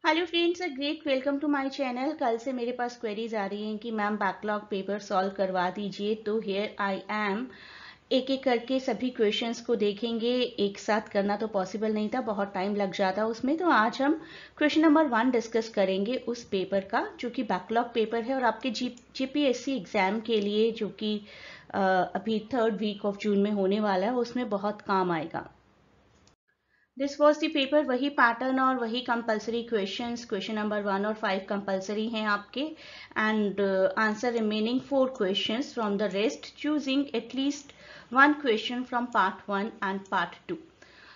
Hello friends, great welcome to my channel. कल से मेरे पास क्वेरीज आ रही हैं कि मैम बैकलॉग पेपर सॉल्व करवा दीजिए, तो हियर आई एम। एक एक करके सभी क्वेश्चंस को देखेंगे। एक साथ करना तो पॉसिबल नहीं था, बहुत टाइम लग जाता उसमें। तो आज हम क्वेश्चन नंबर 1 डिस्कस करेंगे उस पेपर का जो कि बैकलॉग पेपर है और आपके जीपीएससी एग्जाम के लिए, जो कि अभी 3rd वीक ऑफ जून में होने वाला है, उसमें बहुत काम आएगा। This was the paper. वही पैटर्न और वही कंपल्सरी क्वेश्चंस। क्वेश्चन नंबर 1 और 5 कंपल्सरी हैं आपके, and answer remaining 4 questions from the rest, choosing at least 1 question from part 1 and part 2।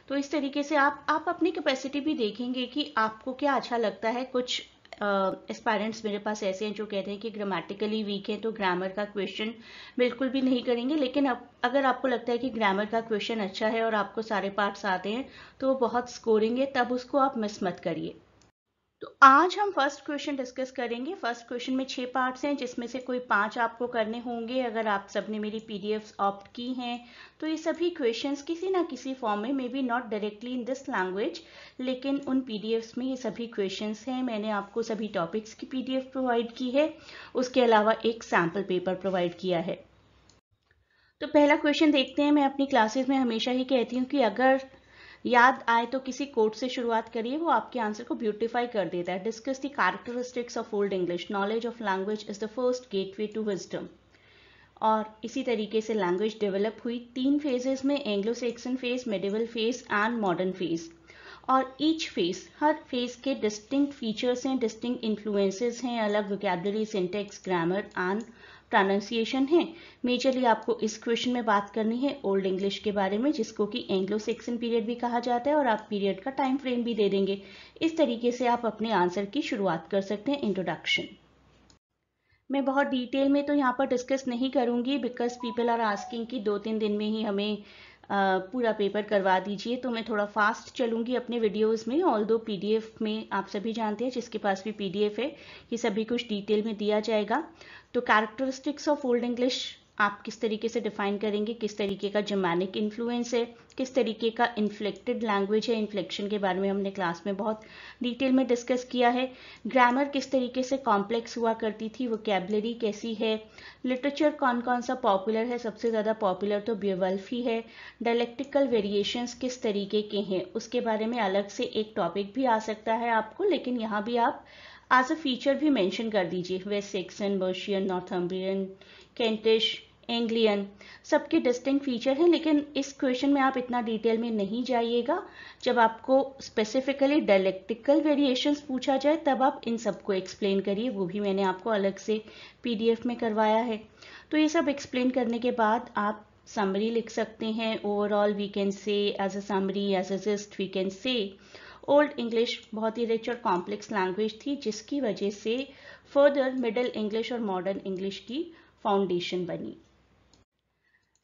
तो इस तरीके से आप अपनी कैपेसिटी भी देखेंगे कि आपको क्या अच्छा लगता है। कुछ एस्पायरेंट्स मेरे पास ऐसे हैं जो कहते हैं कि ग्रामेटिकली वीक है तो ग्रामर का क्वेश्चन बिल्कुल भी नहीं करेंगे, लेकिन अब अगर आपको लगता है कि ग्रामर का क्वेश्चन अच्छा है और आपको सारे पार्ट्स आते हैं तो वो बहुत स्कोरिंग है, तब उसको आप मिस मत करिए। तो आज हम फर्स्ट क्वेश्चन डिस्कस करेंगे। फर्स्ट क्वेश्चन में 6 पार्ट्स हैं, जिसमें से कोई 5 आपको करने होंगे। अगर आप सबने मेरी पीडीएफ्स ऑप्ट की हैं तो ये सभी क्वेश्चंस किसी ना किसी फॉर्म में, may be not directly in this language, लेकिन उन पीडीएफ्स में ये सभी क्वेश्चंस हैं। मैंने आपको सभी टॉपिक्स की पीडीएफ प्रोवाइड की है, उसके अलावा एक सैम्पल पेपर प्रोवाइड किया है। तो पहला क्वेश्चन देखते हैं। मैं अपनी क्लासेस में हमेशा ही कहती हूँ कि अगर याद आए तो किसी कोट से शुरुआत करिए, वो आपके आंसर को ब्यूटिफाई कर देता है। Discuss the characteristics of old English. Knowledge of language is the first gateway to wisdom. और इसी तरीके से लैंग्वेज डेवलप हुई 3 फेजेस में: Anglo Saxon phase, medieval phase and modern phase. और ईच फेज, हर फेज के डिस्टिंक्ट फीचर्स हैं, डिस्टिंक्ट इन्फ्लुएंसेस हैं, अलग vocabulary, syntax, grammar and pronunciation है। मेजरली आपको इस क्वेश्चन में बात करनी है ओल्ड इंग्लिश के बारे में, जिसको कि एंग्लो सैक्सन पीरियड भी कहा जाता है, और आप पीरियड का टाइम फ्रेम भी दे देंगे। इस तरीके से आप अपने आंसर की शुरुआत कर सकते हैं। इंट्रोडक्शन मैं बहुत डिटेल में तो यहाँ पर डिस्कस नहीं करूँगी, बिकॉज पीपल आर आस्किंग कि 2-3 दिन में ही हमें पूरा पेपर करवा दीजिए। तो मैं थोड़ा फास्ट चलूँगी अपने वीडियोस में। ऑल दो पीडीएफ में आप सभी जानते हैं, जिसके पास भी पीडीएफ है, ये सभी कुछ डिटेल में दिया जाएगा। तो कैरेक्टरिस्टिक्स ऑफ ओल्ड इंग्लिश आप किस तरीके से डिफाइन करेंगे, किस तरीके का जर्मैनिक इन्फ्लुएंस है, किस तरीके का इन्फ्लेक्टेड लैंग्वेज है। इन्फ्लेक्शन के बारे में हमने क्लास में बहुत डिटेल में डिस्कस किया है। ग्रामर किस तरीके से कॉम्प्लेक्स हुआ करती थी, वोकैबुलरी कैसी है, लिटरेचर कौन कौन सा पॉपुलर है, सबसे ज़्यादा पॉपुलर तो बेवल्फ ही है। डायलेक्टिकल वेरिएशंस किस तरीके के हैं, उसके बारे में अलग से एक टॉपिक भी आ सकता है आपको, लेकिन यहाँ भी आप एज अ फीचर भी मेंशन कर दीजिए। वेस्ट सेक्सन, बर्शियन, नॉर्थम्बरियन, केंटिश, एंग्लियन, सबके डिस्टिंक्ट फीचर हैं, लेकिन इस क्वेश्चन में आप इतना डिटेल में नहीं जाइएगा। जब आपको स्पेसिफिकली डायलेक्टिकल वेरिएशंस पूछा जाए तब आप इन सबको एक्सप्लेन करिए, वो भी मैंने आपको अलग से पीडीएफ में करवाया है। तो ये सब एक्सप्लेन करने के बाद आप समरी लिख सकते हैं। Overall we can say as a summary, as a gist we can say old English बहुत ही रिच और कॉम्प्लेक्स लैंग्वेज थी, जिसकी वजह से फर्दर मिडिल इंग्लिश और मॉडर्न इंग्लिश की फाउंडेशन बनी।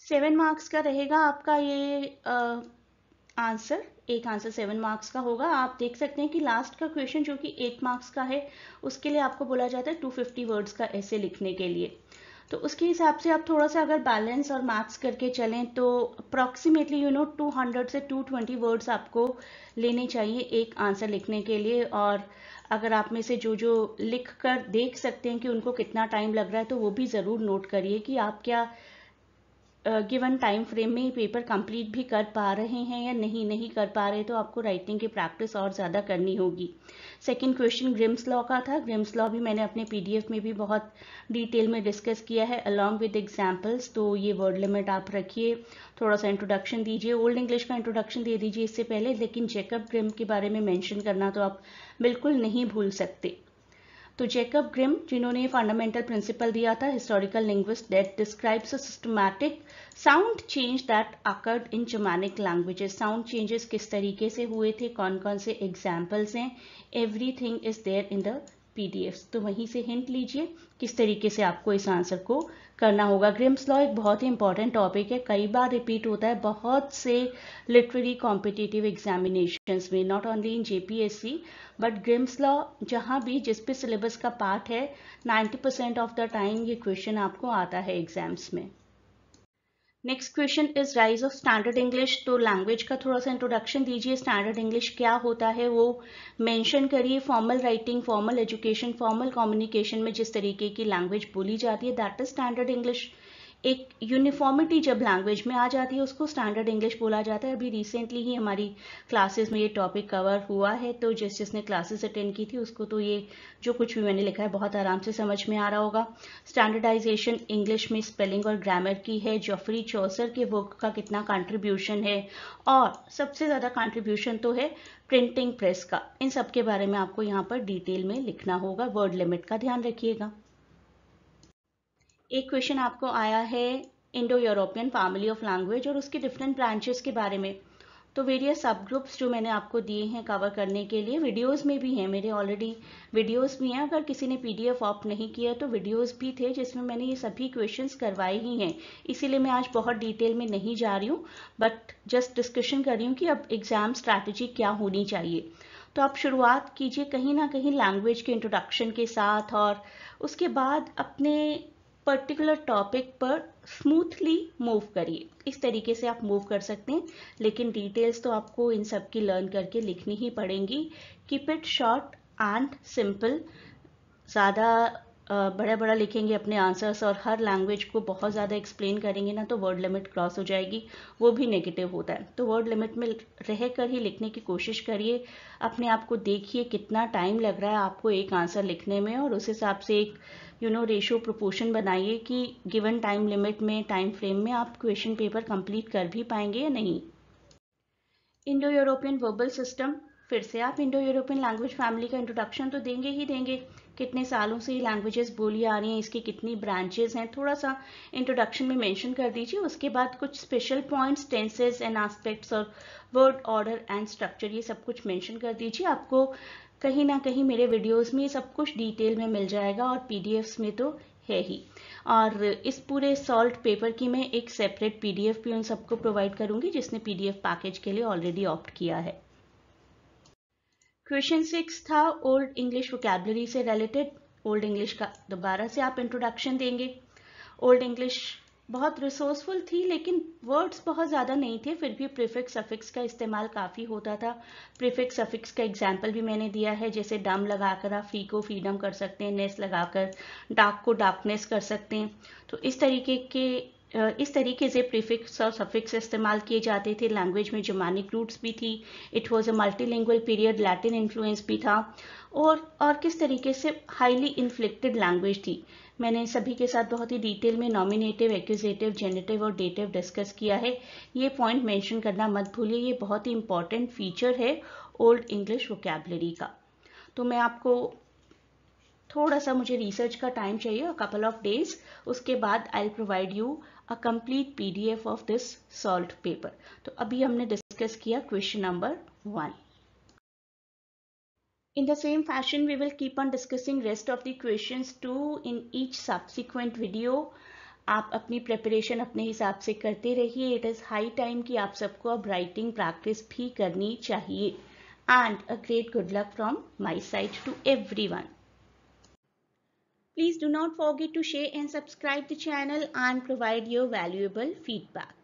7 मार्क्स का रहेगा आपका ये आंसर। एक आंसर 7 मार्क्स का होगा। आप देख सकते हैं कि लास्ट का क्वेश्चन जो कि 8 मार्क्स का है, उसके लिए आपको बोला जाता है 250 वर्ड्स का ऐसे लिखने के लिए। तो उसके हिसाब से आप थोड़ा सा अगर बैलेंस और मैथ्स करके चलें तो अप्रॉक्सीमेटली 200 से 220 वर्ड्स आपको लेने चाहिए एक आंसर लिखने के लिए। और अगर आप में से जो जो लिख कर देख सकते हैं कि उनको कितना टाइम लग रहा है, तो वो भी ज़रूर नोट करिए कि आप क्या गिवन टाइम फ्रेम में पेपर कंप्लीट भी कर पा रहे हैं या नहीं कर पा रहे। तो आपको राइटिंग की प्रैक्टिस और ज़्यादा करनी होगी। सेकंड क्वेश्चन ग्रिम्स लॉ का था। ग्रिम्स लॉ भी मैंने अपने पीडीएफ में भी बहुत डिटेल में डिस्कस किया है अलॉन्ग विद एग्जाम्पल्स। तो ये वर्ड लिमिट आप रखिए, थोड़ा सा इंट्रोडक्शन दीजिए। ओल्ड इंग्लिश का इंट्रोडक्शन दे दीजिए इससे पहले, लेकिन जैकब ग्रिम के बारे में मेंशन करना तो आप बिल्कुल नहीं भूल सकते। तो जैकब ग्रिम, जिन्होंने फंडामेंटल प्रिंसिपल दिया था, historical linguist that describes a systematic sound change that occurred in Germanic languages. Sound changes किस तरीके से हुए थे, कौन कौन से एग्जाम्पल्स हैं, everything is there in the PDF. तो वहीं से हिंट लीजिए किस तरीके से आपको इस आंसर को करना होगा। ग्रिम्स लॉ एक बहुत ही इंपॉर्टेंट टॉपिक है, कई बार रिपीट होता है बहुत से लिटरेरी कॉम्पिटिटिव एग्जामिनेशंस में, not only in JPSC but Grimes law जहाँ भी जिस भी सिलेबस का पार्ट है, 90% ऑफ द टाइम ये क्वेश्चन आपको आता है एग्जाम्स में। Next question is rise of standard English. तो लैंग्वेज का थोड़ा सा इंट्रोडक्शन दीजिए, स्टैंडर्ड इंग्लिश क्या होता है वो मेंशन करिए। Formal writing, formal education, formal communication में जिस तरीके की लैंग्वेज बोली जाती है दैट इज स्टैंडर्ड इंग्लिश। एक यूनिफॉर्मिटी जब लैंग्वेज में आ जाती है उसको स्टैंडर्ड इंग्लिश बोला जाता है। अभी रिसेंटली ही हमारी क्लासेस में ये टॉपिक कवर हुआ है, तो जिसने क्लासेस अटेंड की थी उसको तो ये जो कुछ भी मैंने लिखा है बहुत आराम से समझ में आ रहा होगा। स्टैंडर्डाइजेशन इंग्लिश में स्पेलिंग और ग्रामर की है। जॉफरी चौसर के बुक का कितना कंट्रीब्यूशन है, और सबसे ज़्यादा कंट्रीब्यूशन तो है प्रिंटिंग प्रेस का। इन सब के बारे में आपको यहाँ पर डिटेल में लिखना होगा। वर्ड लिमिट का ध्यान रखिएगा। एक क्वेश्चन आपको आया है Indo European family of language और उसके डिफरेंट ब्रांचेस के बारे में। तो वेरियस सब ग्रुप्स जो मैंने आपको दिए हैं कवर करने के लिए, वीडियोस में भी हैं मेरे ऑलरेडी, वीडियोस भी हैं। अगर किसी ने पीडीएफ ऑप्ट नहीं किया तो वीडियोस भी थे जिसमें मैंने ये सभी क्वेश्चंस करवाए ही हैं। इसीलिए मैं आज बहुत डिटेल में नहीं जा रही हूँ, बट जस्ट डिस्कशन कर रही हूँ कि अब एग्जाम स्ट्रैटेजी क्या होनी चाहिए। तो आप शुरुआत कीजिए कहीं ना कहीं लैंग्वेज के इंट्रोडक्शन के साथ, और उसके बाद अपने पर्टिकुलर टॉपिक पर स्मूथली मूव करिए। इस तरीके से आप मूव कर सकते हैं, लेकिन डिटेल्स तो आपको इन सब की लर्न करके लिखनी ही पड़ेंगी। Keep it short and simple. ज़्यादा बड़ा बड़ा लिखेंगे अपने आंसर्स और हर लैंग्वेज को बहुत ज़्यादा एक्सप्लेन करेंगे ना तो वर्ड लिमिट क्रॉस हो जाएगी, वो भी नेगेटिव होता है। तो वर्ड लिमिट में रह कर ही लिखने की कोशिश करिए। अपने आप को देखिए कितना टाइम लग रहा है आपको एक आंसर लिखने में, और उस हिसाब से एक रेशियो प्रोपोर्शन बनाइए कि गिवन टाइम लिमिट में, टाइम फ्रेम में आप क्वेश्चन पेपर कंप्लीट कर भी पाएंगे या नहीं। इंडो यूरोपियन वर्बल सिस्टम, फिर से आप इंडो यूरोपियन लैंग्वेज फैमिली का इंट्रोडक्शन तो देंगे ही देंगे। कितने सालों से ये लैंग्वेजेस बोली आ रही हैं, इसकी कितनी ब्रांचेस हैं, थोड़ा सा इंट्रोडक्शन में मेंशन कर दीजिए। उसके बाद कुछ special points, tenses and aspects और वर्ड ऑर्डर एंड स्ट्रक्चर, ये सब कुछ मेंशन कर दीजिए। आपको कहीं ना कहीं मेरे वीडियोस में ये सब कुछ डिटेल में मिल जाएगा, और पीडीएफ्स में तो है ही। और इस पूरे सॉल्ट पेपर की मैं एक सेपरेट पीडीएफ भी उन सबको प्रोवाइड करूंगी जिसने पीडीएफ पैकेज के लिए ऑलरेडी ऑप्ट किया है। क्वेश्चन 6 था ओल्ड इंग्लिश वोकैबुलरी से रिलेटेड। ओल्ड इंग्लिश का दोबारा से आप इंट्रोडक्शन देंगे। ओल्ड इंग्लिश बहुत रिसोर्सफुल थी, लेकिन वर्ड्स बहुत ज़्यादा नहीं थे, फिर भी प्रीफिक्स सफिक्स का इस्तेमाल काफ़ी होता था। प्रीफिक्स सफिक्स का एग्जाम्पल भी मैंने दिया है, जैसे डम लगाकर आप फ्री को फ्रीडम कर सकते हैं, नेस लगाकर डार्क को डार्कनेस कर सकते हैं। तो इस तरीके से प्रीफिक्स और सफिक्स इस्तेमाल किए जाते थे। लैंग्वेज में जर्मानिक रूट्स भी थी। It was a multilingual period, Latin influence भी था, और किस तरीके से हाईली इन्फ्लेक्टेड लैंग्वेज थी। मैंने सभी के साथ बहुत ही डिटेल में नॉमिनेटिव, एक्यूजेटिव, जेनेटिव और डेटिव डिस्कस किया है। ये पॉइंट मेंशन करना मत भूलिए, ये बहुत ही इंपॉर्टेंट फीचर है ओल्ड इंग्लिश वोकैबुलरी का। तो मैं आपको थोड़ा सा, मुझे रिसर्च का टाइम चाहिए, अ कपल ऑफ डेज, उसके बाद I will provide you a complete PDF of this solved paper. तो अभी हमने डिस्कस किया question number 1। In the same fashion, we will keep on discussing rest of the questions too in each subsequent video. आप अपनी preparation अपने हिसाब से करते रहिए। इट इज़ हाई टाइम कि आप सबको अब राइटिंग प्रैक्टिस भी करनी चाहिए। And a great good luck from my side to everyone. Please do not forget to share and subscribe the channel and provide your valuable feedback.